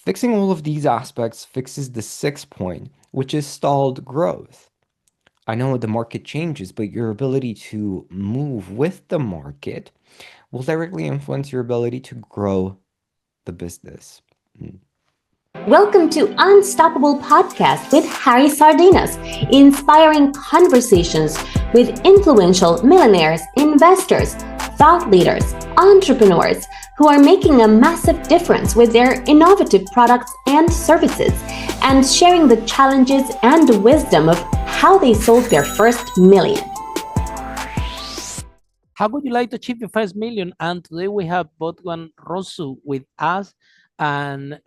Fixing all of these aspects fixes the sixth point, which is stalled growth. I know the market changes, but your ability to move with the market will directly influence your ability to grow the business. Welcome to Unstoppable Podcast with Harry Sardinas, inspiring conversations with influential millionaires, investors, thought leaders, entrepreneurs who are making a massive difference with their innovative products and services, and sharing the challenges and wisdom of how they sold their first million. How would you like to achieve your first million? And today we have Bogdan Rosu with us, and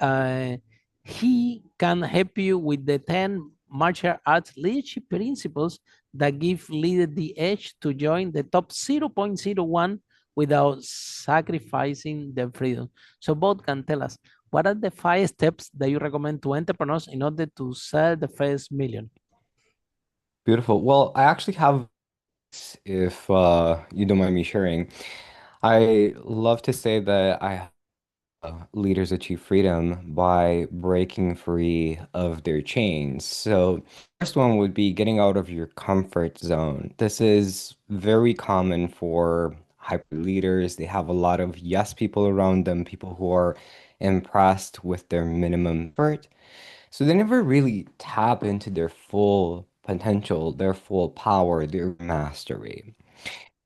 he can help you with the 10 martial arts leadership principles that give leaders the edge to join the top 0.01 without sacrificing their freedom. So Both can tell us, what are the 5 steps that you recommend to entrepreneurs in order to sell the first million? Beautiful. Well, I actually have, if you don't mind me sharing, I love to say that leaders achieve freedom by breaking free of their chains. So, first one would be getting out of your comfort zone. This is very common for hyper leaders. They have a lot of yes people around them, people who are impressed with their minimum effort. So they never really tap into their full potential, their full power, their mastery.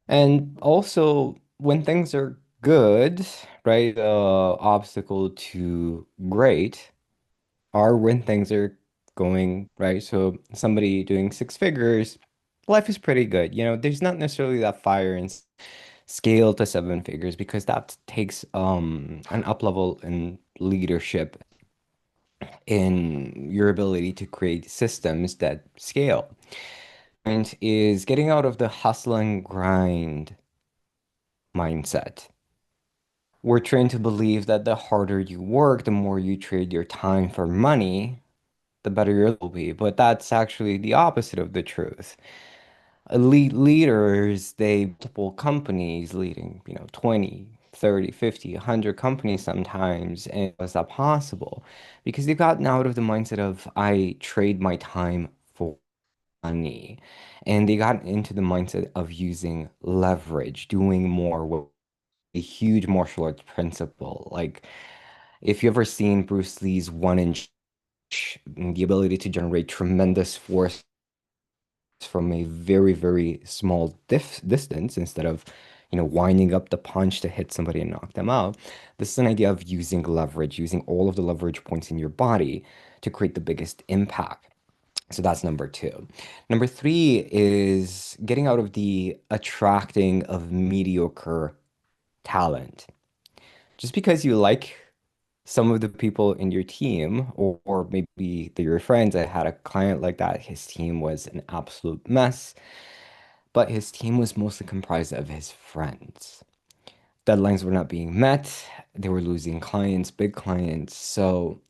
And also, when things are good, right, the obstacle to great are when things are going right. So somebody doing six figures, life is pretty good. There's not necessarily that fire and scale to seven figures because that takes an up level in leadership in your ability to create systems that scale. And is getting out of the hustle and grind mindset. We're trained to believe that the harder you work, the more you trade your time for money, the better your will be. But that's actually the opposite of the truth. Elite leaders, they multiple companies leading, 20, 30, 50, 100 companies sometimes. And was that possible? Because they've gotten out of the mindset of I trade my time for money. And they got into the mindset of using leverage, doing more with a huge martial arts principle. Like, if you ever seen Bruce Lee's 1 inch, the ability to generate tremendous force from a very, very small distance instead of, winding up the punch to hit somebody and knock them out. This is an idea of using leverage, using all of the leverage points in your body to create the biggest impact. So that's number two. Number three is getting out of the attracting of mediocre talent. Just because you like some of the people in your team, or maybe they're your friends. I had a client like that. His team was an absolute mess, but his team was mostly comprised of his friends. Deadlines were not being met. They were losing clients, big clients. So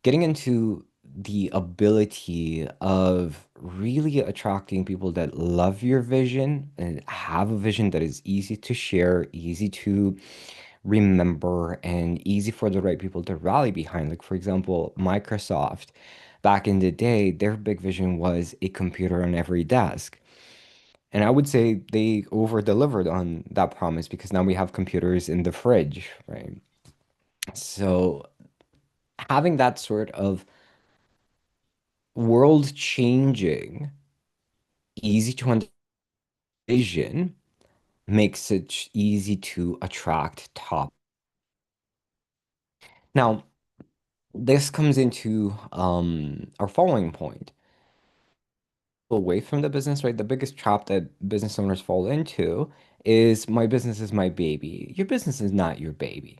getting into the ability of really attracting people that love your vision and have a vision that is easy to share, easy to remember, and easy for the right people to rally behind. Like, for example, Microsoft, back in the day, their big vision was a computer on every desk. And I would say they over delivered on that promise because now we have computers in the fridge, right? So having that sort of world changing, easy to understand vision makes it easy to attract top. Now, this comes into our following point. Away from the business, right? The biggest trap that business owners fall into is my business is my baby. Your business is not your baby.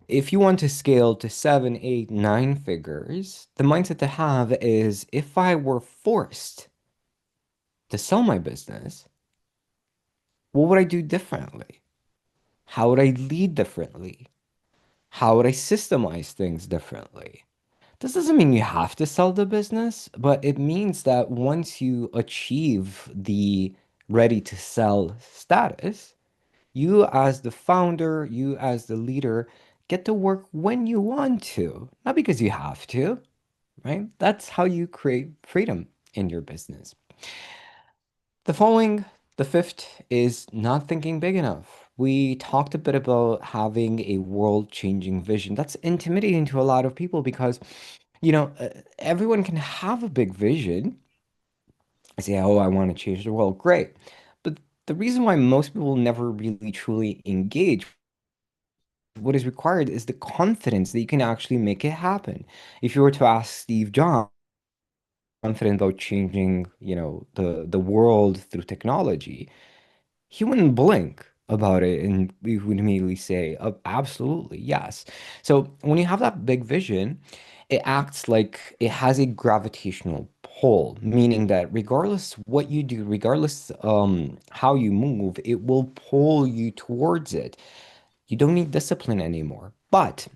If you want to scale to seven, eight, nine figures, the mindset to have is if I were forced to sell my business, what would I do differently? How would I lead differently? How would I systemize things differently? This doesn't mean you have to sell the business, but it means that once you achieve the ready to sell status, you as the founder, you as the leader get to work when you want to, not because you have to, right? That's how you create freedom in your business. The following, the fifth, is not thinking big enough. We talked a bit about having a world-changing vision. That's intimidating to a lot of people because, everyone can have a big vision. I say, oh, I want to change the world. Great. But the reason why most people never really truly engage, what is required is the confidence that you can actually make it happen. If you were to ask Steve Jobs, confident about changing, the world through technology, he wouldn't blink about it and we would immediately say, absolutely, yes. So when you have that big vision, it acts like it has a gravitational pull, meaning that regardless what you do, regardless how you move, it will pull you towards it. You don't need discipline anymore, but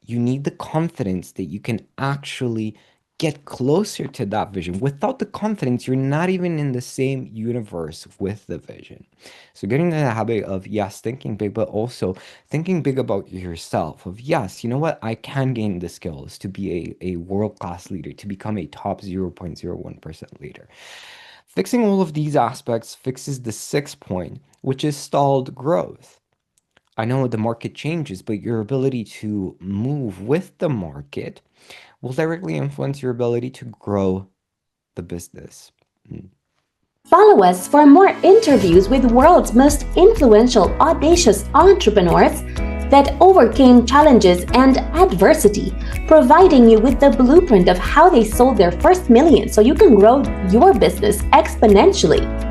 you need the confidence that you can actually get closer to that vision. Without the confidence, you're not even in the same universe with the vision. So getting into the habit of, yes, thinking big, but also thinking big about yourself of, yes, you know what? I can gain the skills to be a world-class leader, to become a top 0.01% leader. Fixing all of these aspects fixes the sixth point, which is stalled growth. I know the market changes, but your ability to move with the market will directly influence your ability to grow the business. Follow us for more interviews with world's most influential, audacious entrepreneurs that overcame challenges and adversity, providing you with the blueprint of how they sold their first million so you can grow your business exponentially.